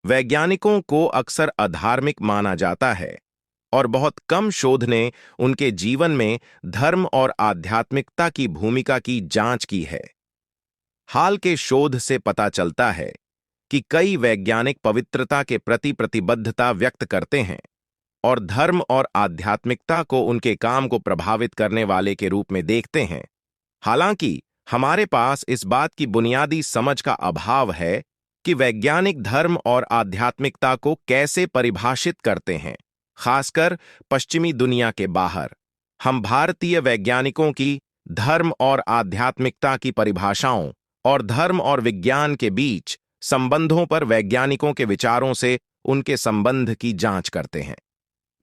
वैज्ञानिकों को अक्सर अधार्मिक माना जाता है और बहुत कम शोध ने उनके जीवन में धर्म और आध्यात्मिकता की भूमिका की जांच की है। हाल के शोध से पता चलता है कि कई वैज्ञानिक पवित्रता के प्रति प्रतिबद्धता व्यक्त करते हैं और धर्म और आध्यात्मिकता को उनके काम को प्रभावित करने वाले के रूप में देखते हैं। हालांकि हमारे पास इस बात की बुनियादी समझ का अभाव है कि वैज्ञानिक धर्म और आध्यात्मिकता को कैसे परिभाषित करते हैं, खासकर पश्चिमी दुनिया के बाहर। हम भारतीय वैज्ञानिकों की धर्म और आध्यात्मिकता की परिभाषाओं और धर्म और विज्ञान के बीच संबंधों पर वैज्ञानिकों के विचारों से उनके संबंध की जांच करते हैं।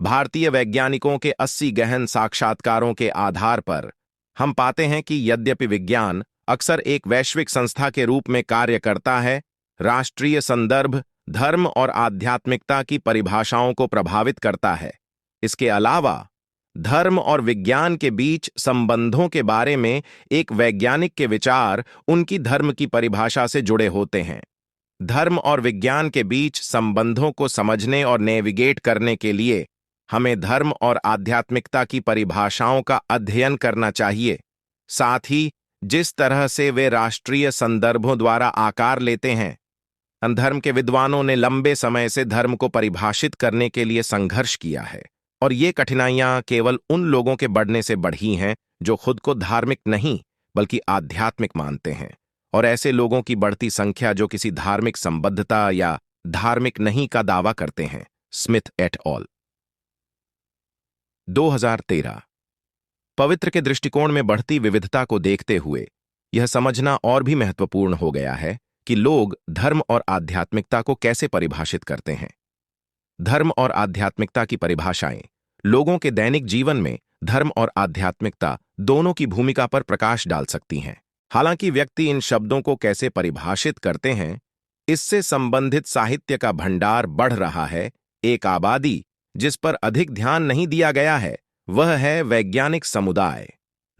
भारतीय वैज्ञानिकों के 80 गहन साक्षात्कारों के आधार पर हम पाते हैं कि यद्यपि विज्ञान अक्सर एक वैश्विक संस्था के रूप में कार्य करता है, राष्ट्रीय संदर्भ धर्म और आध्यात्मिकता की परिभाषाओं को प्रभावित करता है। इसके अलावा धर्म और विज्ञान के बीच संबंधों के बारे में एक वैज्ञानिक के विचार उनकी धर्म की परिभाषा से जुड़े होते हैं। धर्म और विज्ञान के बीच संबंधों को समझने और नेविगेट करने के लिए हमें धर्म और आध्यात्मिकता की परिभाषाओं का अध्ययन करना चाहिए। साथ ही जिस तरह से वे राष्ट्रीय संदर्भों द्वारा आकार लेते हैं। धर्म के विद्वानों ने लंबे समय से धर्म को परिभाषित करने के लिए संघर्ष किया है और ये कठिनाइयां केवल उन लोगों के बढ़ने से बढ़ी हैं जो खुद को धार्मिक नहीं बल्कि आध्यात्मिक मानते हैं, और ऐसे लोगों की बढ़ती संख्या जो किसी धार्मिक संबद्धता या धार्मिक नहीं का दावा करते हैं। Smith at all 2013। पवित्र के दृष्टिकोण में बढ़ती विविधता को देखते हुए यह समझना और भी महत्वपूर्ण हो गया है कि लोग धर्म और आध्यात्मिकता को कैसे परिभाषित करते हैं। धर्म और आध्यात्मिकता की परिभाषाएं लोगों के दैनिक जीवन में धर्म और आध्यात्मिकता दोनों की भूमिका पर प्रकाश डाल सकती हैं। हालांकि व्यक्ति इन शब्दों को कैसे परिभाषित करते हैं, इससे संबंधित साहित्य का भंडार बढ़ रहा है। एक आबादी जिस पर अधिक ध्यान नहीं दिया गया है वह है वैज्ञानिक समुदाय।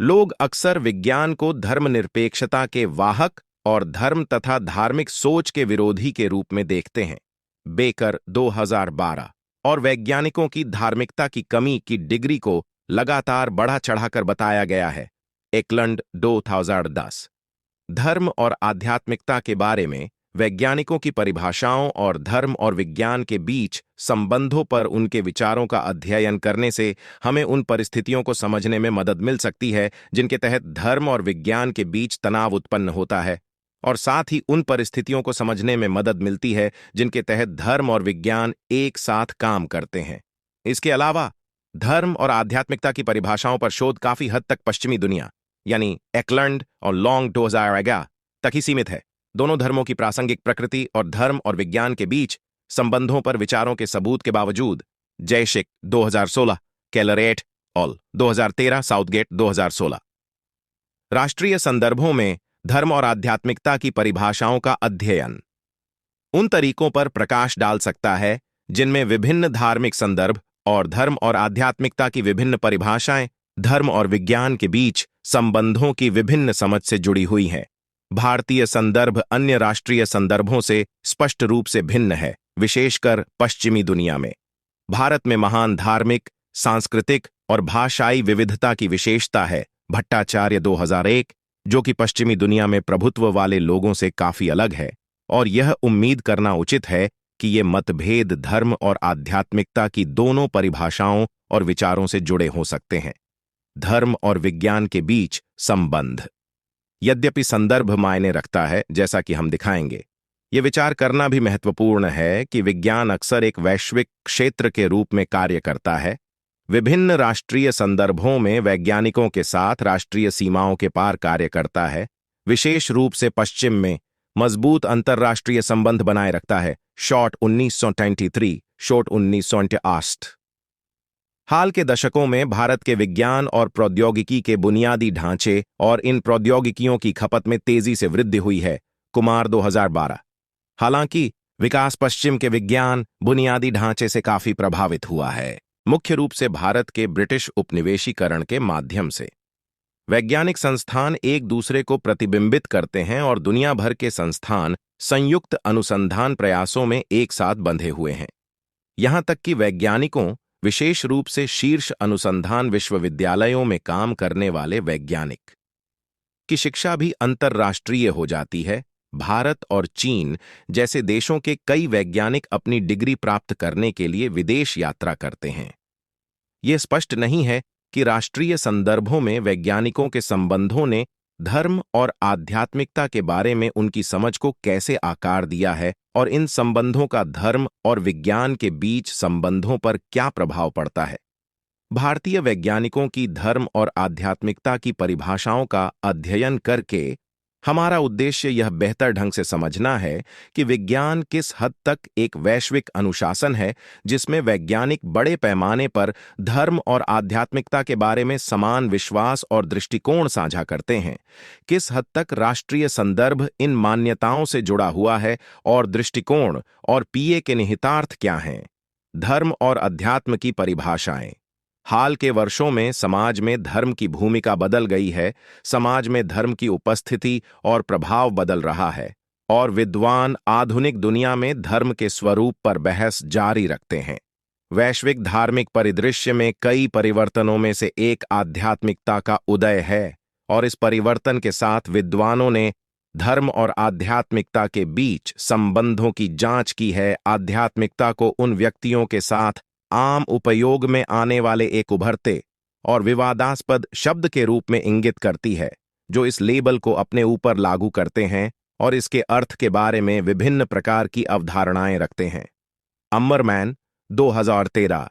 लोग अक्सर विज्ञान को धर्मनिरपेक्षता के वाहक और धर्म तथा धार्मिक सोच के विरोधी के रूप में देखते हैं। बेकर 2012 और वैज्ञानिकों की धार्मिकता की कमी की डिग्री को लगातार बढ़ा चढ़ाकर बताया गया है। एकलंड 2010। धर्म और आध्यात्मिकता के बारे में वैज्ञानिकों की परिभाषाओं और धर्म और विज्ञान के बीच संबंधों पर उनके विचारों का अध्ययन करने से हमें उन परिस्थितियों को समझने में मदद मिल सकती है जिनके तहत धर्म और विज्ञान के बीच तनाव उत्पन्न होता है, और साथ ही उन परिस्थितियों को समझने में मदद मिलती है जिनके तहत धर्म और विज्ञान एक साथ काम करते हैं। इसके अलावा धर्म और आध्यात्मिकता की परिभाषाओं पर शोध काफी हद तक पश्चिमी दुनिया यानी एकलंड और लॉन्ग 2011 तक ही सीमित है। दोनों धर्मों की प्रासंगिक प्रकृति और धर्म और विज्ञान के बीच संबंधों पर विचारों के सबूत के बावजूद जयशिक 2016, केलर एट ऑल 2013, साउथगेट 2016। राष्ट्रीय संदर्भों में धर्म और आध्यात्मिकता की परिभाषाओं का अध्ययन उन तरीकों पर प्रकाश डाल सकता है जिनमें विभिन्न धार्मिक संदर्भ और धर्म और आध्यात्मिकता की विभिन्न परिभाषाएं धर्म और विज्ञान के बीच संबंधों की विभिन्न समझ से जुड़ी हुई हैं। भारतीय संदर्भ अन्य राष्ट्रीय संदर्भों से स्पष्ट रूप से भिन्न है, विशेषकर पश्चिमी दुनिया में। भारत में महान धार्मिक, सांस्कृतिक और भाषाई विविधता की विशेषता है। भट्टाचार्य 2001, जो कि पश्चिमी दुनिया में प्रभुत्व वाले लोगों से काफी अलग है, और यह उम्मीद करना उचित है कि ये मतभेद धर्म और आध्यात्मिकता की दोनों परिभाषाओं और विचारों से जुड़े हो सकते हैं। धर्म और विज्ञान के बीच संबंध यद्यपि संदर्भ मायने रखता है, जैसा कि हम दिखाएंगे, ये विचार करना भी महत्वपूर्ण है कि विज्ञान अक्सर एक वैश्विक क्षेत्र के रूप में कार्य करता है। विभिन्न राष्ट्रीय संदर्भों में वैज्ञानिकों के साथ राष्ट्रीय सीमाओं के पार कार्य करता है, विशेष रूप से पश्चिम में मजबूत अंतर्राष्ट्रीय संबंध बनाए रखता है। Short 1923, short 1928। हाल के दशकों में भारत के विज्ञान और प्रौद्योगिकी के बुनियादी ढांचे और इन प्रौद्योगिकियों की खपत में तेजी से वृद्धि हुई है। कुमार 2012। हालांकि विकास पश्चिम के विज्ञान बुनियादी ढांचे से काफी प्रभावित हुआ है, मुख्य रूप से भारत के ब्रिटिश उपनिवेशीकरण के माध्यम से। वैज्ञानिक संस्थान एक दूसरे को प्रतिबिंबित करते हैं और दुनिया भर के संस्थान संयुक्त अनुसंधान प्रयासों में एक साथ बंधे हुए हैं। यहां तक कि वैज्ञानिकों, विशेष रूप से शीर्ष अनुसंधान विश्वविद्यालयों में काम करने वाले वैज्ञानिक की शिक्षा भी अंतर्राष्ट्रीय हो जाती है। भारत और चीन जैसे देशों के कई वैज्ञानिक अपनी डिग्री प्राप्त करने के लिए विदेश यात्रा करते हैं। यह स्पष्ट नहीं है कि राष्ट्रीय संदर्भों में वैज्ञानिकों के संबंधों ने धर्म और आध्यात्मिकता के बारे में उनकी समझ को कैसे आकार दिया है और इन संबंधों का धर्म और विज्ञान के बीच संबंधों पर क्या प्रभाव पड़ता है। भारतीय वैज्ञानिकों की धर्म और आध्यात्मिकता की परिभाषाओं का अध्ययन करके हमारा उद्देश्य यह बेहतर ढंग से समझना है कि विज्ञान किस हद तक एक वैश्विक अनुशासन है जिसमें वैज्ञानिक बड़े पैमाने पर धर्म और आध्यात्मिकता के बारे में समान विश्वास और दृष्टिकोण साझा करते हैं, किस हद तक राष्ट्रीय संदर्भ इन मान्यताओं से जुड़ा हुआ है और दृष्टिकोण और पीए के निहितार्थ क्या हैं। धर्म और अध्यात्म की परिभाषाएं। हाल के वर्षों में समाज में धर्म की भूमिका बदल गई है, समाज में धर्म की उपस्थिति और प्रभाव बदल रहा है, और विद्वान आधुनिक दुनिया में धर्म के स्वरूप पर बहस जारी रखते हैं। वैश्विक धार्मिक परिदृश्य में कई परिवर्तनों में से एक आध्यात्मिकता का उदय है, और इस परिवर्तन के साथ विद्वानों ने धर्म और आध्यात्मिकता के बीच संबंधों की जांच की है। आध्यात्मिकता को उन व्यक्तियों के साथ आम उपयोग में आने वाले एक उभरते और विवादास्पद शब्द के रूप में इंगित करती है, जो इस लेबल को अपने ऊपर लागू करते हैं और इसके अर्थ के बारे में विभिन्न प्रकार की अवधारणाएं रखते हैं। अमरमैन 2013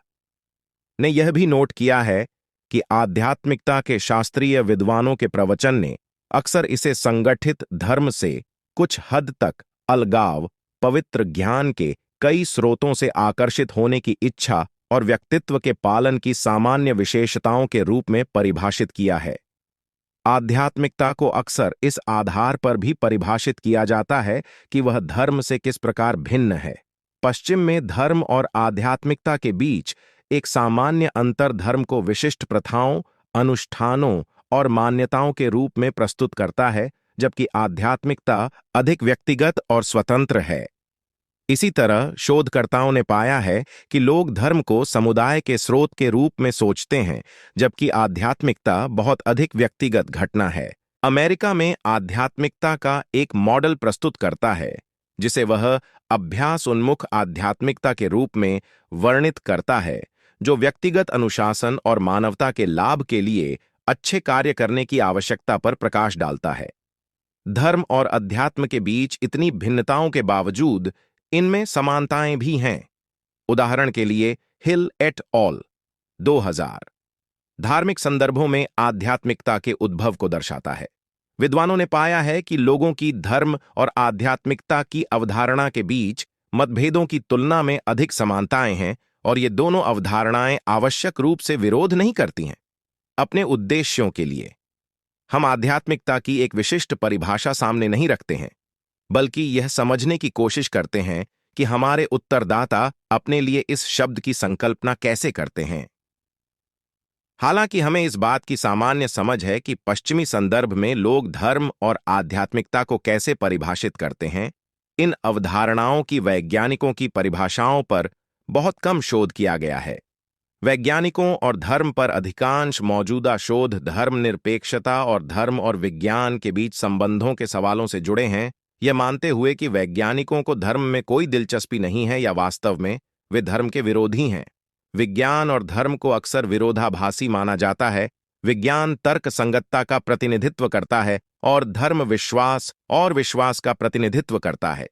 ने यह भी नोट किया है कि आध्यात्मिकता के शास्त्रीय विद्वानों के प्रवचन ने अक्सर इसे संगठित धर्म से कुछ हद तक अलगाव, पवित्र ज्ञान के कई स्रोतों से आकर्षित होने की इच्छा और व्यक्तित्व के पालन की सामान्य विशेषताओं के रूप में परिभाषित किया है। आध्यात्मिकता को अक्सर इस आधार पर भी परिभाषित किया जाता है कि वह धर्म से किस प्रकार भिन्न है। पश्चिम में धर्म और आध्यात्मिकता के बीच एक सामान्य अंतर धर्म को विशिष्ट प्रथाओं, अनुष्ठानों और मान्यताओं के रूप में प्रस्तुत करता है, जबकि आध्यात्मिकता अधिक व्यक्तिगत और स्वतंत्र है। इसी तरह शोधकर्ताओं ने पाया है कि लोग धर्म को समुदाय के स्रोत के रूप में सोचते हैं, जबकि आध्यात्मिकता बहुत अधिक व्यक्तिगत घटना है। अमेरिका में आध्यात्मिकता का एक मॉडल प्रस्तुत करता है, जिसे वह अभ्यास उन्मुख आध्यात्मिकता के रूप में वर्णित करता है, जो व्यक्तिगत अनुशासन और मानवता के लाभ के लिए अच्छे कार्य करने की आवश्यकता पर प्रकाश डालता है। धर्म और अध्यात्म के बीच इतनी भिन्नताओं के बावजूद इनमें समानताएं भी हैं। उदाहरण के लिए हिल एट ऑल 2000 धार्मिक संदर्भों में आध्यात्मिकता के उद्भव को दर्शाता है। विद्वानों ने पाया है कि लोगों की धर्म और आध्यात्मिकता की अवधारणा के बीच मतभेदों की तुलना में अधिक समानताएं हैं, और ये दोनों अवधारणाएं आवश्यक रूप से विरोध नहीं करती हैं। अपने उद्देश्यों के लिए हम आध्यात्मिकता की एक विशिष्ट परिभाषा सामने नहीं रखते हैं, बल्कि यह समझने की कोशिश करते हैं कि हमारे उत्तरदाता अपने लिए इस शब्द की संकल्पना कैसे करते हैं। हालांकि हमें इस बात की सामान्य समझ है कि पश्चिमी संदर्भ में लोग धर्म और आध्यात्मिकता को कैसे परिभाषित करते हैं, इन अवधारणाओं की वैज्ञानिकों की परिभाषाओं पर बहुत कम शोध किया गया है। वैज्ञानिकों और धर्म पर अधिकांश मौजूदा शोध धर्मनिरपेक्षता और धर्म और विज्ञान के बीच संबंधों के सवालों से जुड़े हैं, यह मानते हुए कि वैज्ञानिकों को धर्म में कोई दिलचस्पी नहीं है या वास्तव में वे धर्म के विरोधी हैं। विज्ञान और धर्म को अक्सर विरोधाभासी माना जाता है। विज्ञान तर्क संगतता का प्रतिनिधित्व करता है और धर्म विश्वास और विश्वास का प्रतिनिधित्व करता है।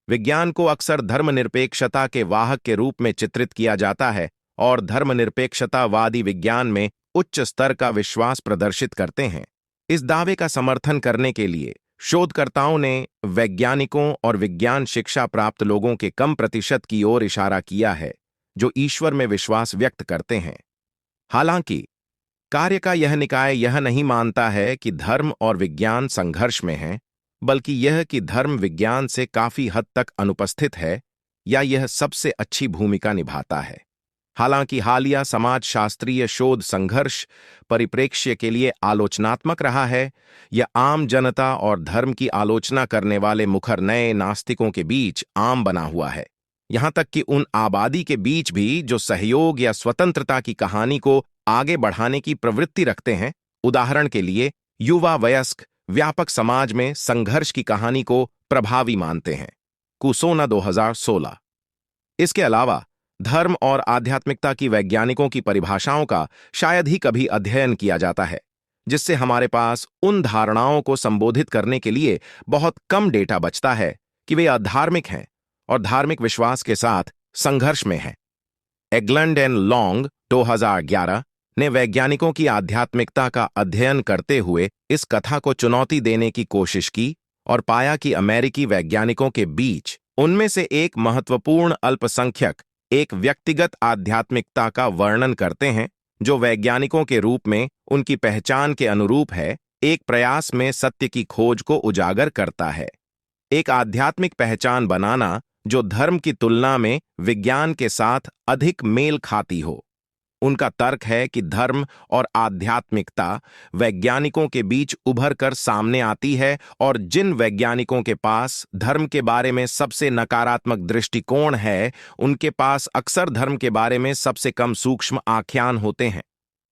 विज्ञान को अक्सर धर्मनिरपेक्षता के वाहक के रूप में चित्रित किया जाता है, और धर्मनिरपेक्षतावादी विज्ञान में उच्च स्तर का विश्वास प्रदर्शित करते हैं। इस दावे का समर्थन करने के लिए शोधकर्ताओं ने वैज्ञानिकों और विज्ञान शिक्षा प्राप्त लोगों के कम प्रतिशत की ओर इशारा किया है जो ईश्वर में विश्वास व्यक्त करते हैं। हालांकि कार्य का यह निकाय यह नहीं मानता है कि धर्म और विज्ञान संघर्ष में हैं, बल्कि यह कि धर्म विज्ञान से काफी हद तक अनुपस्थित है या यह सबसे अच्छी भूमिका निभाता है। हालांकि हालिया समाजशास्त्रीय शोध संघर्ष परिप्रेक्ष्य के लिए आलोचनात्मक रहा है, यह आम जनता और धर्म की आलोचना करने वाले मुखर नए नास्तिकों के बीच आम बना हुआ है। यहां तक कि उन आबादी के बीच भी जो सहयोग या स्वतंत्रता की कहानी को आगे बढ़ाने की प्रवृत्ति रखते हैं। उदाहरण के लिए युवा वयस्क व्यापक समाज में संघर्ष की कहानी को प्रभावी मानते हैं। कुसोना 2016। इसके अलावा धर्म और आध्यात्मिकता की वैज्ञानिकों की परिभाषाओं का शायद ही कभी अध्ययन किया जाता है, जिससे हमारे पास उन धारणाओं को संबोधित करने के लिए बहुत कम डेटा बचता है कि वे अधार्मिक हैं और धार्मिक विश्वास के साथ संघर्ष में हैं। एगलैंड एंड लॉन्ग 2011 ने वैज्ञानिकों की आध्यात्मिकता का अध्ययन करते हुए इस कथा को चुनौती देने की कोशिश की और पाया कि अमेरिकी वैज्ञानिकों के बीच उनमें से एक महत्वपूर्ण अल्पसंख्यक एक व्यक्तिगत आध्यात्मिकता का वर्णन करते हैं जो वैज्ञानिकों के रूप में उनकी पहचान के अनुरूप है, एक प्रयास में सत्य की खोज को उजागर करता है। एक आध्यात्मिक पहचान बनाना जो धर्म की तुलना में विज्ञान के साथ अधिक मेल खाती हो। उनका तर्क है कि धर्म और आध्यात्मिकता वैज्ञानिकों के बीच उभर कर सामने आती है और जिन वैज्ञानिकों के पास धर्म के बारे में सबसे नकारात्मक दृष्टिकोण है, उनके पास अक्सर धर्म के बारे में सबसे कम सूक्ष्म आख्यान होते हैं।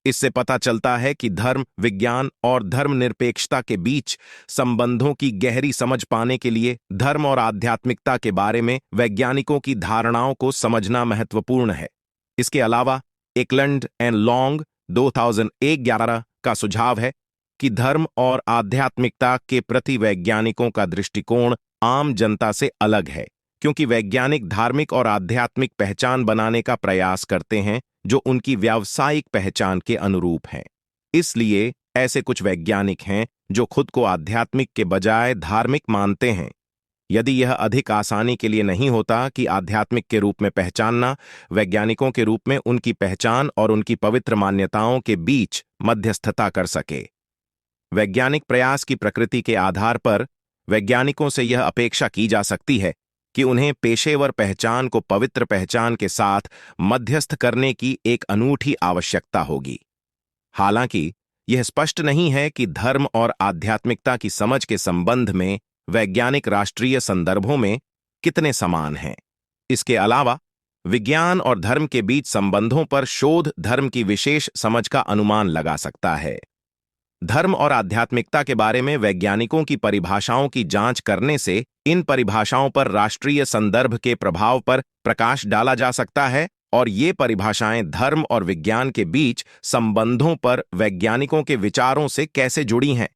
इससे पता चलता है कि धर्म विज्ञान और धर्मनिरपेक्षता के बीच संबंधों की गहरी समझ पाने के लिए धर्म और आध्यात्मिकता के बारे में वैज्ञानिकों की धारणाओं को समझना महत्वपूर्ण है। इसके अलावा एगलैंड एंड लॉन्ग 2011 का सुझाव है कि धर्म और आध्यात्मिकता के प्रति वैज्ञानिकों का दृष्टिकोण आम जनता से अलग है, क्योंकि वैज्ञानिक धार्मिक और आध्यात्मिक पहचान बनाने का प्रयास करते हैं जो उनकी व्यावसायिक पहचान के अनुरूप हैं। इसलिए ऐसे कुछ वैज्ञानिक हैं जो खुद को आध्यात्मिक के बजाय धार्मिक मानते हैं। यदि यह अधिक आसानी के लिए नहीं होता कि आध्यात्मिक के रूप में पहचानना, वैज्ञानिकों के रूप में उनकी पहचान और उनकी पवित्र मान्यताओं के बीच मध्यस्थता कर सके। वैज्ञानिक प्रयास की प्रकृति के आधार पर वैज्ञानिकों से यह अपेक्षा की जा सकती है कि उन्हें पेशेवर पहचान को पवित्र पहचान के साथ मध्यस्थ करने की एक अनूठी आवश्यकता होगी। हालांकि यह स्पष्ट नहीं है कि धर्म और आध्यात्मिकता की समझ के संबंध में वैज्ञानिक राष्ट्रीय संदर्भों में कितने समान हैं। इसके अलावा विज्ञान और धर्म के बीच संबंधों पर शोध धर्म की विशेष समझ का अनुमान लगा सकता है। धर्म और आध्यात्मिकता के बारे में वैज्ञानिकों की परिभाषाओं की जांच करने से इन परिभाषाओं पर राष्ट्रीय संदर्भ के प्रभाव पर प्रकाश डाला जा सकता है और ये परिभाषाएं धर्म और विज्ञान के बीच संबंधों पर वैज्ञानिकों के विचारों से कैसे जुड़ी हैं।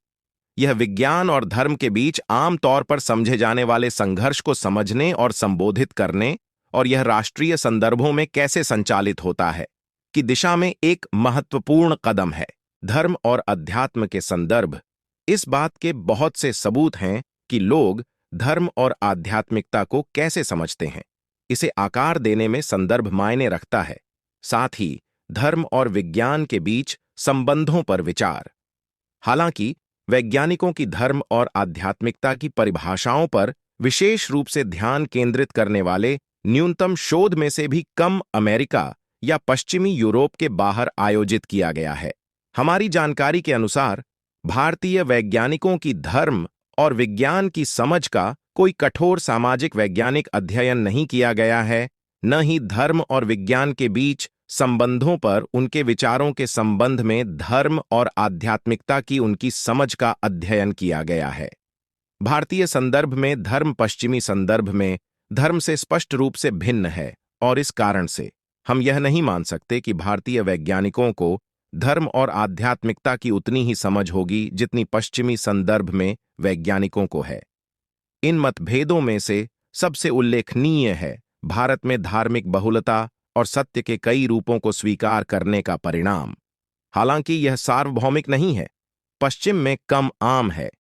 यह विज्ञान और धर्म के बीच आम तौर पर समझे जाने वाले संघर्ष को समझने और संबोधित करने और यह राष्ट्रीय संदर्भों में कैसे संचालित होता है की दिशा में एक महत्वपूर्ण कदम है। धर्म और अध्यात्म के संदर्भ। इस बात के बहुत से सबूत हैं कि लोग धर्म और आध्यात्मिकता को कैसे समझते हैं। इसे आकार देने में संदर्भ मायने रखता है, साथ ही धर्म और विज्ञान के बीच संबंधों पर विचार। हालांकि वैज्ञानिकों की धर्म और आध्यात्मिकता की परिभाषाओं पर विशेष रूप से ध्यान केंद्रित करने वाले न्यूनतम शोध में से भी कम अमेरिका या पश्चिमी यूरोप के बाहर आयोजित किया गया है। हमारी जानकारी के अनुसार भारतीय वैज्ञानिकों की धर्म और विज्ञान की समझ का कोई कठोर सामाजिक वैज्ञानिक अध्ययन नहीं किया गया है, न ही धर्म और विज्ञान के बीच संबंधों पर उनके विचारों के संबंध में धर्म और आध्यात्मिकता की उनकी समझ का अध्ययन किया गया है। भारतीय संदर्भ में धर्म पश्चिमी संदर्भ में धर्म से स्पष्ट रूप से भिन्न है और इस कारण से हम यह नहीं मान सकते कि भारतीय वैज्ञानिकों को धर्म और आध्यात्मिकता की उतनी ही समझ होगी जितनी पश्चिमी संदर्भ में वैज्ञानिकों को है। इन मतभेदों में से सबसे उल्लेखनीय है भारत में धार्मिक बहुलता और सत्य के कई रूपों को स्वीकार करने का परिणाम। हालांकि यह सार्वभौमिक नहीं है, पश्चिम में कम आम है।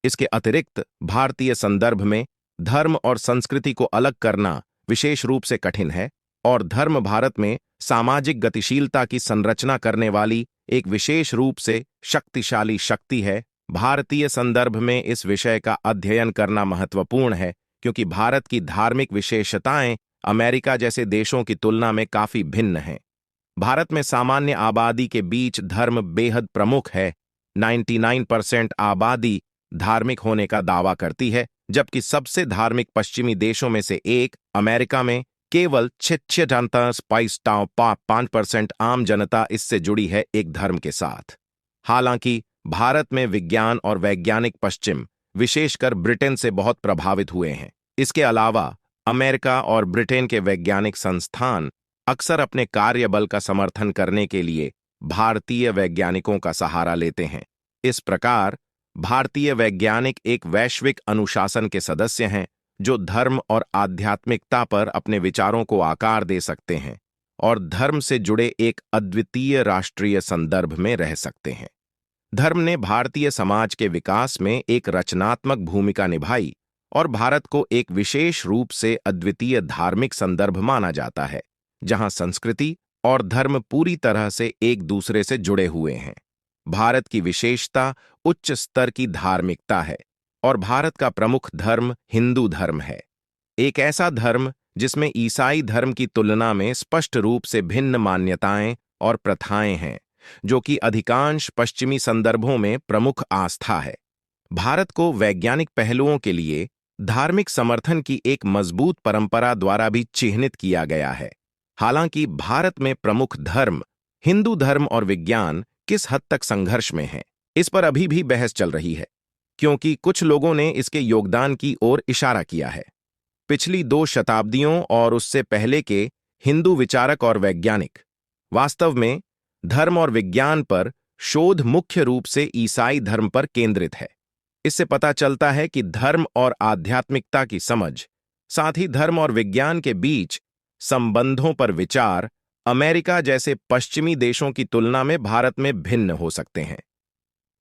इसके अतिरिक्त भारतीय संदर्भ में धर्म और संस्कृति को अलग करना विशेष रूप से कठिन है और धर्म भारत में सामाजिक गतिशीलता की संरचना करने वाली एक विशेष रूप से शक्तिशाली शक्ति है। भारतीय संदर्भ में इस विषय का अध्ययन करना महत्वपूर्ण है क्योंकि भारत की धार्मिक विशेषताएं अमेरिका जैसे देशों की तुलना में काफी भिन्न हैं। भारत में सामान्य आबादी के बीच धर्म बेहद प्रमुख है। 99% आबादी धार्मिक होने का दावा करती है, जबकि सबसे धार्मिक पश्चिमी देशों में से एक अमेरिका में केवल 5% आम जनता इससे जुड़ी है एक धर्म के साथ। हालांकि भारत में विज्ञान और वैज्ञानिक पश्चिम, विशेषकर ब्रिटेन से बहुत प्रभावित हुए हैं। इसके अलावा अमेरिका और ब्रिटेन के वैज्ञानिक संस्थान अक्सर अपने कार्यबल का समर्थन करने के लिए भारतीय वैज्ञानिकों का सहारा लेते हैं। इस प्रकार भारतीय वैज्ञानिक एक वैश्विक अनुशासन के सदस्य हैं जो धर्म और आध्यात्मिकता पर अपने विचारों को आकार दे सकते हैं और धर्म से जुड़े एक अद्वितीय राष्ट्रीय संदर्भ में रह सकते हैं। धर्म ने भारतीय समाज के विकास में एक रचनात्मक भूमिका निभाई और भारत को एक विशेष रूप से अद्वितीय धार्मिक संदर्भ माना जाता है, जहां संस्कृति और धर्म पूरी तरह से एक दूसरे से जुड़े हुए हैं। भारत की विशेषता उच्च स्तर की धार्मिकता है और भारत का प्रमुख धर्म हिंदू धर्म है, एक ऐसा धर्म जिसमें ईसाई धर्म की तुलना में स्पष्ट रूप से भिन्न मान्यताएं और प्रथाएं हैं, जो कि अधिकांश पश्चिमी संदर्भों में प्रमुख आस्था है। भारत को वैज्ञानिक पहलुओं के लिए धार्मिक समर्थन की एक मजबूत परंपरा द्वारा भी चिह्नित किया गया है। हालांकि भारत में प्रमुख धर्म, हिंदू धर्म और विज्ञान किस हद तक संघर्ष में हैं, इस पर अभी भी बहस चल रही है, क्योंकि कुछ लोगों ने इसके योगदान की ओर इशारा किया है। पिछली 2 शताब्दियों और उससे पहले के हिंदू विचारक और वैज्ञानिक वास्तव में धर्म और विज्ञान पर शोध मुख्य रूप से ईसाई धर्म पर केंद्रित है। इससे पता चलता है कि धर्म और आध्यात्मिकता की समझ, साथ ही धर्म और विज्ञान के बीच संबंधों पर विचार अमेरिका जैसे पश्चिमी देशों की तुलना में भारत में भिन्न हो सकते हैं।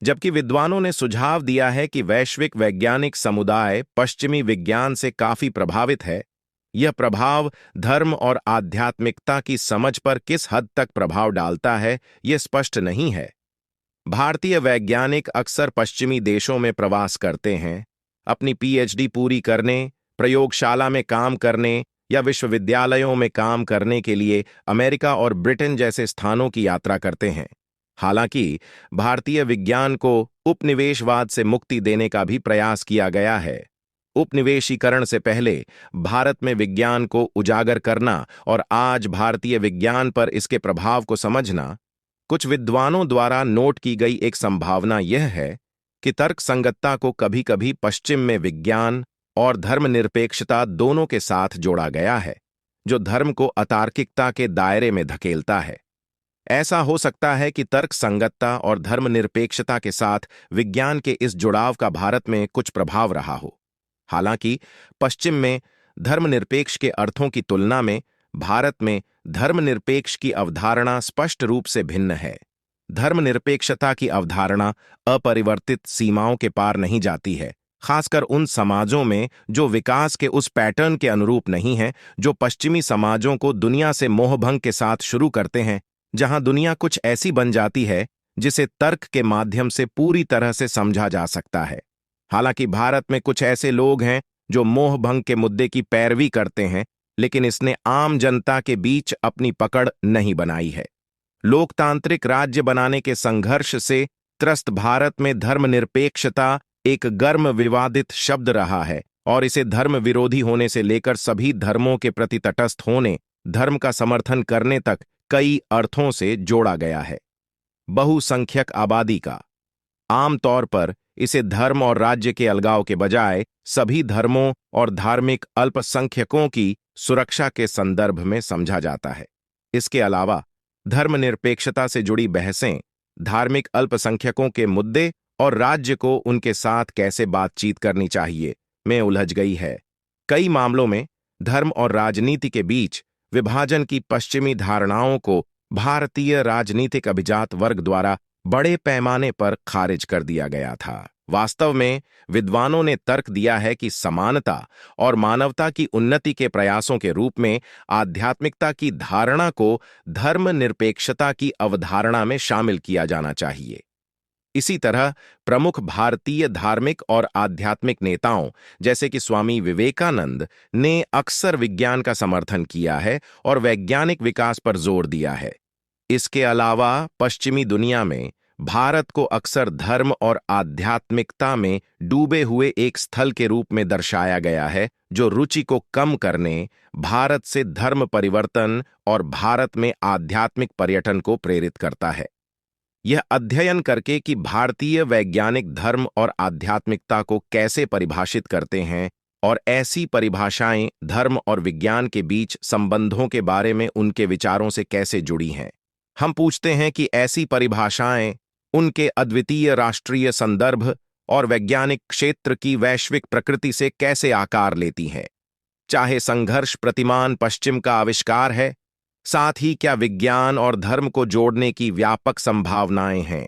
जबकि विद्वानों ने सुझाव दिया है कि वैश्विक वैज्ञानिक समुदाय पश्चिमी विज्ञान से काफी प्रभावित है, यह प्रभाव धर्म और आध्यात्मिकता की समझ पर किस हद तक प्रभाव डालता है, यह स्पष्ट नहीं है। भारतीय वैज्ञानिक अक्सर पश्चिमी देशों में प्रवास करते हैं, अपनी पीएचडी पूरी करने, प्रयोगशाला में काम करने या विश्वविद्यालयों में काम करने के लिए अमेरिका और ब्रिटेन जैसे स्थानों की यात्रा करते हैं। हालांकि भारतीय विज्ञान को उपनिवेशवाद से मुक्ति देने का भी प्रयास किया गया है। उपनिवेशीकरण से पहले भारत में विज्ञान को उजागर करना और आज भारतीय विज्ञान पर इसके प्रभाव को समझना, कुछ विद्वानों द्वारा नोट की गई एक संभावना यह है कि तर्कसंगतता को कभी-कभी पश्चिम में विज्ञान और धर्मनिरपेक्षता दोनों के साथ जोड़ा गया है, जो धर्म को अतार्किकता के दायरे में धकेलता है। ऐसा हो सकता है कि तर्कसंगतता और धर्मनिरपेक्षता के साथ विज्ञान के इस जुड़ाव का भारत में कुछ प्रभाव रहा हो। हालांकि पश्चिम में धर्मनिरपेक्ष के अर्थों की तुलना में भारत में धर्मनिरपेक्ष की अवधारणा स्पष्ट रूप से भिन्न है। धर्मनिरपेक्षता की अवधारणा अपरिवर्तित सीमाओं के पार नहीं जाती है, खासकर उन समाजों में जो विकास के उस पैटर्न के अनुरूप नहीं हैं जो पश्चिमी समाजों को दुनिया से मोहभंग के साथ शुरू करते हैं, जहां दुनिया कुछ ऐसी बन जाती है जिसे तर्क के माध्यम से पूरी तरह से समझा जा सकता है। हालांकि भारत में कुछ ऐसे लोग हैं जो मोहभंग के मुद्दे की पैरवी करते हैं, लेकिन इसने आम जनता के बीच अपनी पकड़ नहीं बनाई है। लोकतांत्रिक राज्य बनाने के संघर्ष से त्रस्त भारत में धर्मनिरपेक्षता एक गर्म विवादित शब्द रहा है और इसे धर्म विरोधी होने से लेकर सभी धर्मों के प्रति तटस्थ होने, धर्म का समर्थन करने तक कई अर्थों से जोड़ा गया है। बहुसंख्यक आबादी का आमतौर पर इसे धर्म और राज्य के अलगाव के बजाय सभी धर्मों और धार्मिक अल्पसंख्यकों की सुरक्षा के संदर्भ में समझा जाता है। इसके अलावा धर्मनिरपेक्षता से जुड़ी बहसें धार्मिक अल्पसंख्यकों के मुद्दे और राज्य को उनके साथ कैसे बातचीत करनी चाहिए में उलझ गई है। कई मामलों में धर्म और राजनीति के बीच विभाजन की पश्चिमी धारणाओं को भारतीय राजनीतिक अभिजात वर्ग द्वारा बड़े पैमाने पर खारिज कर दिया गया था। वास्तव में विद्वानों ने तर्क दिया है कि समानता और मानवता की उन्नति के प्रयासों के रूप में आध्यात्मिकता की धारणा को धर्मनिरपेक्षता की अवधारणा में शामिल किया जाना चाहिए। इसी तरह प्रमुख भारतीय धार्मिक और आध्यात्मिक नेताओं जैसे कि स्वामी विवेकानंद ने अक्सर विज्ञान का समर्थन किया है और वैज्ञानिक विकास पर जोर दिया है। इसके अलावा पश्चिमी दुनिया में भारत को अक्सर धर्म और आध्यात्मिकता में डूबे हुए एक स्थल के रूप में दर्शाया गया है, जो रुचि को कम करने, भारत से धर्म परिवर्तन और भारत में आध्यात्मिक पर्यटन को प्रेरित करता है। यह अध्ययन करके कि भारतीय वैज्ञानिक धर्म और आध्यात्मिकता को कैसे परिभाषित करते हैं और ऐसी परिभाषाएं धर्म और विज्ञान के बीच संबंधों के बारे में उनके विचारों से कैसे जुड़ी हैं। हम पूछते हैं कि ऐसी परिभाषाएं उनके अद्वितीय राष्ट्रीय संदर्भ और वैज्ञानिक क्षेत्र की वैश्विक प्रकृति से कैसे आकार लेती हैं। चाहे संघर्ष प्रतिमान पश्चिम का आविष्कार है, साथ ही क्या विज्ञान और धर्म को जोड़ने की व्यापक संभावनाएं हैं।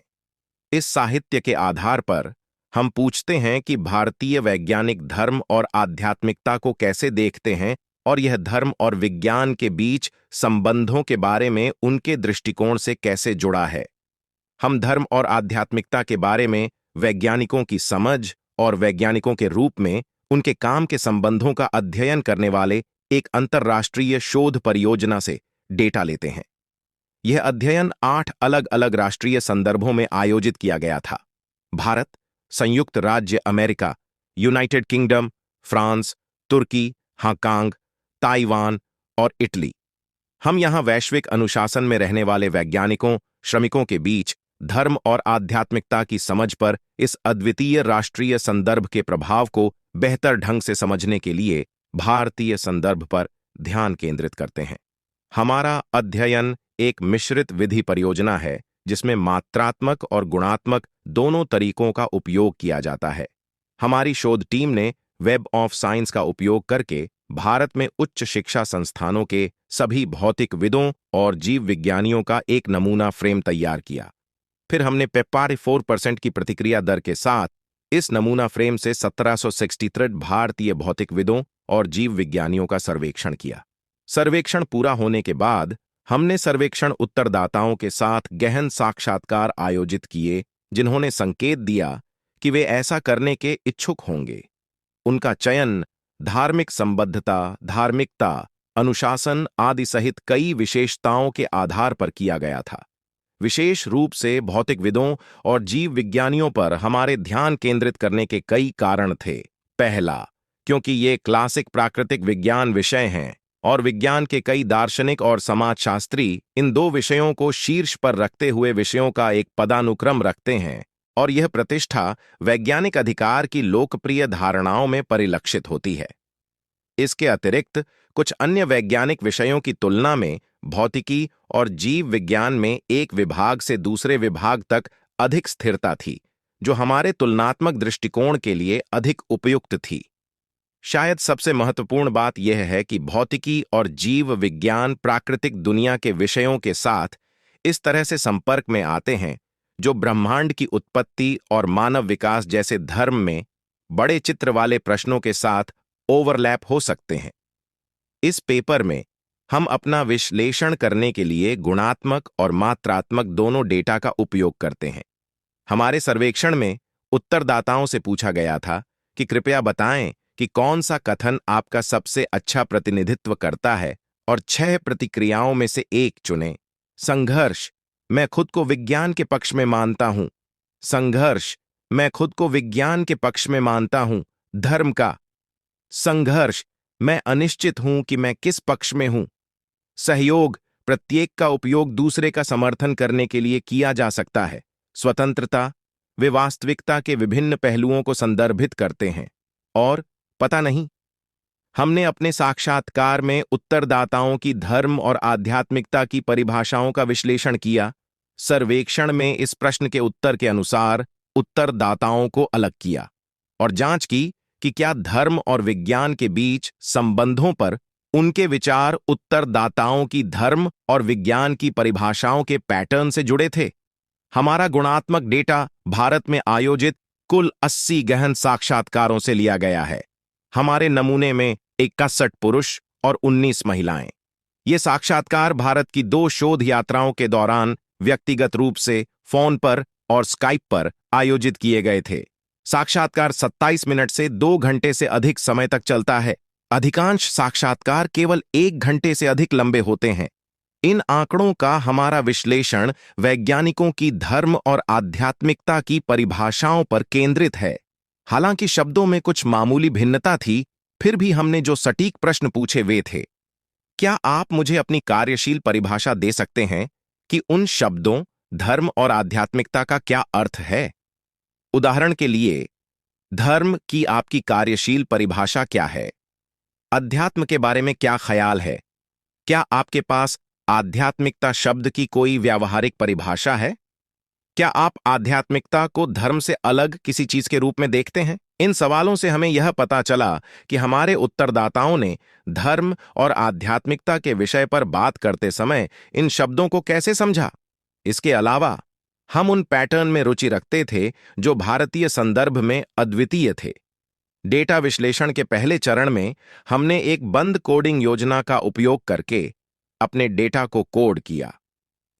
इस साहित्य के आधार पर हम पूछते हैं कि भारतीय वैज्ञानिक धर्म और आध्यात्मिकता को कैसे देखते हैं और यह धर्म और विज्ञान के बीच संबंधों के बारे में उनके दृष्टिकोण से कैसे जुड़ा है। हम धर्म और आध्यात्मिकता के बारे में वैज्ञानिकों की समझ और वैज्ञानिकों के रूप में उनके काम के संबंधों का अध्ययन करने वाले एक अंतर्राष्ट्रीय शोध परियोजना से डेटा लेते हैं। यह अध्ययन 8 अलग अलग राष्ट्रीय संदर्भों में आयोजित किया गया था: भारत, संयुक्त राज्य अमेरिका, यूनाइटेड किंगडम, फ्रांस, तुर्की, हांगकांग, ताइवान और इटली। हम यहां वैश्विक अनुशासन में रहने वाले वैज्ञानिकों, श्रमिकों के बीच धर्म और आध्यात्मिकता की समझ पर इस अद्वितीय राष्ट्रीय संदर्भ के प्रभाव को बेहतर ढंग से समझने के लिए भारतीय संदर्भ पर ध्यान केंद्रित करते हैं। हमारा अध्ययन एक मिश्रित विधि परियोजना है, जिसमें मात्रात्मक और गुणात्मक दोनों तरीकों का उपयोग किया जाता है। हमारी शोध टीम ने वेब ऑफ साइंस का उपयोग करके भारत में उच्च शिक्षा संस्थानों के सभी भौतिकविदों और जीव विज्ञानियों का एक नमूना फ्रेम तैयार किया। फिर हमने 4% की प्रतिक्रिया दर के साथ इस नमूना फ्रेम से 1763 भारतीय भौतिकविदों और जीव विज्ञानियों का सर्वेक्षण किया। सर्वेक्षण पूरा होने के बाद हमने सर्वेक्षण उत्तरदाताओं के साथ गहन साक्षात्कार आयोजित किए, जिन्होंने संकेत दिया कि वे ऐसा करने के इच्छुक होंगे। उनका चयन धार्मिक संबद्धता, धार्मिकता, अनुशासन आदि सहित कई विशेषताओं के आधार पर किया गया था। विशेष रूप से भौतिकविदों और जीव विज्ञानियों पर हमारे ध्यान केंद्रित करने के कई कारण थे। पहला, क्योंकि ये क्लासिक प्राकृतिक विज्ञान विषय हैं और विज्ञान के कई दार्शनिक और समाजशास्त्री इन दो विषयों को शीर्ष पर रखते हुए विषयों का एक पदानुक्रम रखते हैं और यह प्रतिष्ठा वैज्ञानिक अधिकार की लोकप्रिय धारणाओं में परिलक्षित होती है। इसके अतिरिक्त कुछ अन्य वैज्ञानिक विषयों की तुलना में भौतिकी और जीव विज्ञान में एक विभाग से दूसरे विभाग तक अधिक स्थिरता थी, जो हमारे तुलनात्मक दृष्टिकोण के लिए अधिक उपयुक्त थी। शायद सबसे महत्वपूर्ण बात यह है कि भौतिकी और जीव विज्ञान प्राकृतिक दुनिया के विषयों के साथ इस तरह से संपर्क में आते हैं जो ब्रह्मांड की उत्पत्ति और मानव विकास जैसे धर्म में बड़े चित्र वाले प्रश्नों के साथ ओवरलैप हो सकते हैं। इस पेपर में हम अपना विश्लेषण करने के लिए गुणात्मक और मात्रात्मक दोनों डेटा का उपयोग करते हैं। हमारे सर्वेक्षण में उत्तरदाताओं से पूछा गया था कि कृपया बताएं कि कौन सा कथन आपका सबसे अच्छा प्रतिनिधित्व करता है और 6 प्रतिक्रियाओं में से एक चुनें। संघर्ष, मैं खुद को विज्ञान के पक्ष में मानता हूं। संघर्ष, मैं खुद को विज्ञान के पक्ष में मानता हूं, धर्म का। संघर्ष, मैं अनिश्चित हूं कि मैं किस पक्ष में हूं। सहयोग, प्रत्येक का उपयोग दूसरे का समर्थन करने के लिए किया जा सकता है। स्वतंत्रता, वे वास्तविकता के विभिन्न पहलुओं को संदर्भित करते हैं। और पता नहीं, हमने अपने साक्षात्कार में उत्तरदाताओं की धर्म और आध्यात्मिकता की परिभाषाओं का विश्लेषण किया। सर्वेक्षण में इस प्रश्न के उत्तर के अनुसार उत्तरदाताओं को अलग किया और जांच की कि क्या धर्म और विज्ञान के बीच संबंधों पर उनके विचार उत्तरदाताओं की धर्म और विज्ञान की परिभाषाओं के पैटर्न से जुड़े थे। हमारा गुणात्मक डेटा भारत में आयोजित कुल 80 गहन साक्षात्कारों से लिया गया है। हमारे नमूने में 61 पुरुष और 19 महिलाएं। ये साक्षात्कार भारत की 2 शोध यात्राओं के दौरान व्यक्तिगत रूप से फोन पर और स्काइप पर आयोजित किए गए थे। साक्षात्कार 27 मिनट से 2 घंटे से अधिक समय तक चलता है। अधिकांश साक्षात्कार केवल 1 घंटे से अधिक लंबे होते हैं। इन आंकड़ों का हमारा विश्लेषण वैज्ञानिकों की धर्म और आध्यात्मिकता की परिभाषाओं पर केंद्रित है। हालांकि शब्दों में कुछ मामूली भिन्नता थी, फिर भी हमने जो सटीक प्रश्न पूछे वे थे। क्या आप मुझे अपनी कार्यशील परिभाषा दे सकते हैं कि उन शब्दों धर्म और आध्यात्मिकता का क्या अर्थ है? उदाहरण के लिए, धर्म की आपकी कार्यशील परिभाषा क्या है? अध्यात्म के बारे में क्या ख्याल है? क्या आपके पास आध्यात्मिकता शब्द की कोई व्यावहारिक परिभाषा है? क्या आप आध्यात्मिकता को धर्म से अलग किसी चीज के रूप में देखते हैं? इन सवालों से हमें यह पता चला कि हमारे उत्तरदाताओं ने धर्म और आध्यात्मिकता के विषय पर बात करते समय इन शब्दों को कैसे समझा। इसके अलावा हम उन पैटर्न में रुचि रखते थे जो भारतीय संदर्भ में अद्वितीय थे। डेटा विश्लेषण के पहले चरण में हमने एक बंद कोडिंग योजना का उपयोग करके अपने डेटा को कोड किया।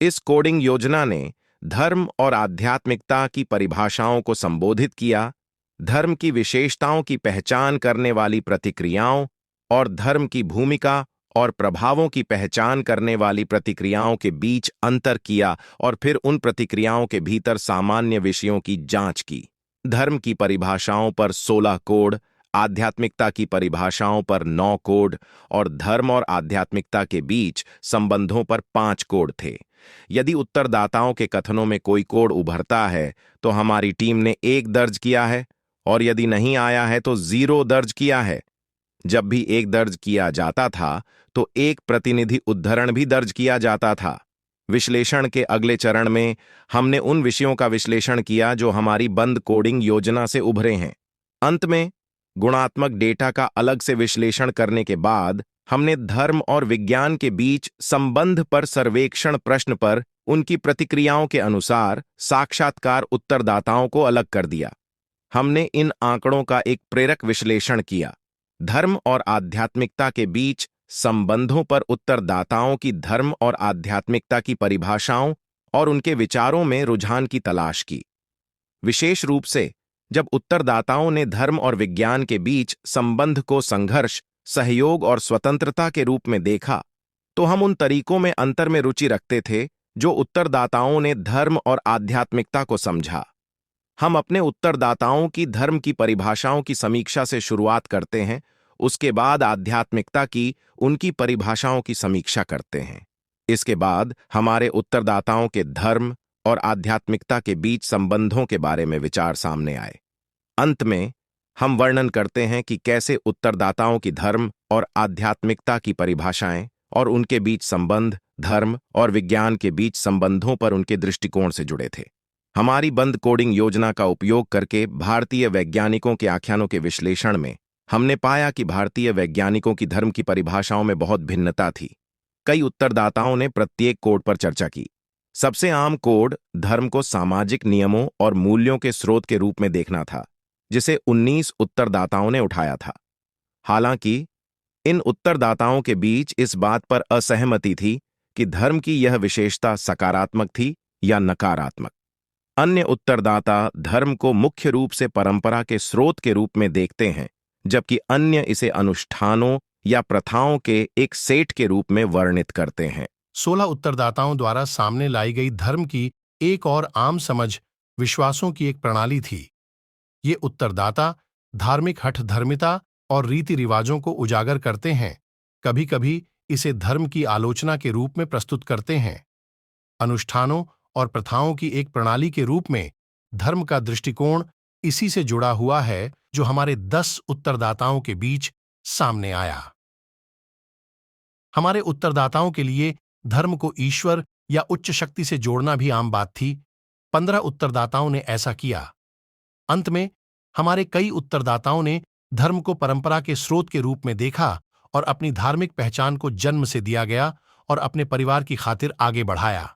इस कोडिंग योजना ने धर्म और आध्यात्मिकता की परिभाषाओं को संबोधित किया, धर्म की विशेषताओं की पहचान करने वाली प्रतिक्रियाओं और धर्म की भूमिका और प्रभावों की पहचान करने वाली प्रतिक्रियाओं के बीच अंतर किया और फिर उन प्रतिक्रियाओं के भीतर सामान्य विषयों की जांच की। धर्म की परिभाषाओं पर 16 कोड, आध्यात्मिकता की परिभाषाओं पर 9 कोड और धर्म और आध्यात्मिकता के बीच संबंधों पर 5 कोड थे। यदि उत्तरदाताओं के कथनों में कोई कोड उभरता है तो हमारी टीम ने 1 दर्ज किया है और यदि नहीं आया है तो 0 दर्ज किया है। जब भी 1 दर्ज किया जाता था तो एक प्रतिनिधि उद्धरण भी दर्ज किया जाता था। विश्लेषण के अगले चरण में हमने उन विषयों का विश्लेषण किया जो हमारी बंद कोडिंग योजना से उभरे हैं। अंत में गुणात्मक डेटा का अलग से विश्लेषण करने के बाद हमने धर्म और विज्ञान के बीच संबंध पर सर्वेक्षण प्रश्न पर उनकी प्रतिक्रियाओं के अनुसार साक्षात्कार उत्तरदाताओं को अलग कर दिया। हमने इन आंकड़ों का एक प्रेरक विश्लेषण किया। धर्म और आध्यात्मिकता के बीच संबंधों पर उत्तरदाताओं की धर्म और आध्यात्मिकता की परिभाषाओं और उनके विचारों में रुझान की तलाश की। विशेष रूप से जब उत्तरदाताओं ने धर्म और विज्ञान के बीच संबंध को संघर्ष, सहयोग और स्वतंत्रता के रूप में देखा, तो हम उन तरीकों में अंतर में रुचि रखते थे जो उत्तरदाताओं ने धर्म और आध्यात्मिकता को समझा। हम अपने उत्तरदाताओं की धर्म की परिभाषाओं की समीक्षा से शुरुआत करते हैं, उसके बाद आध्यात्मिकता की उनकी परिभाषाओं की समीक्षा करते हैं। इसके बाद हमारे उत्तरदाताओं के धर्म और आध्यात्मिकता के बीच संबंधों के बारे में विचार सामने आए। अंत में हम वर्णन करते हैं कि कैसे उत्तरदाताओं की धर्म और आध्यात्मिकता की परिभाषाएं और उनके बीच संबंध धर्म और विज्ञान के बीच संबंधों पर उनके दृष्टिकोण से जुड़े थे। हमारी बंद कोडिंग योजना का उपयोग करके भारतीय वैज्ञानिकों के आख्यानों के विश्लेषण में हमने पाया कि भारतीय वैज्ञानिकों की धर्म की परिभाषाओं में बहुत भिन्नता थी। कई उत्तरदाताओं ने प्रत्येक कोड पर चर्चा की। सबसे आम कोड धर्म को सामाजिक नियमों और मूल्यों के स्रोत के रूप में देखना था, जिसे 19 उत्तरदाताओं ने उठाया था। हालांकि इन उत्तरदाताओं के बीच इस बात पर असहमति थी कि धर्म की यह विशेषता सकारात्मक थी या नकारात्मक। अन्य उत्तरदाता धर्म को मुख्य रूप से परंपरा के स्रोत के रूप में देखते हैं, जबकि अन्य इसे अनुष्ठानों या प्रथाओं के एक सेट के रूप में वर्णित करते हैं। 16 उत्तरदाताओं द्वारा सामने लाई गई धर्म की एक और आम समझ विश्वासों की एक प्रणाली थी। ये उत्तरदाता धार्मिक हठधर्मिता और रीति रिवाजों को उजागर करते हैं, कभी कभी इसे धर्म की आलोचना के रूप में प्रस्तुत करते हैं। अनुष्ठानों और प्रथाओं की एक प्रणाली के रूप में धर्म का दृष्टिकोण इसी से जुड़ा हुआ है जो हमारे 10 उत्तरदाताओं के बीच सामने आया। हमारे उत्तरदाताओं के लिए धर्म को ईश्वर या उच्च शक्ति से जोड़ना भी आम बात थी। 15 उत्तरदाताओं ने ऐसा किया। अंत में हमारे कई उत्तरदाताओं ने धर्म को परंपरा के स्रोत के रूप में देखा और अपनी धार्मिक पहचान को जन्म से दिया गया और अपने परिवार की खातिर आगे बढ़ाया।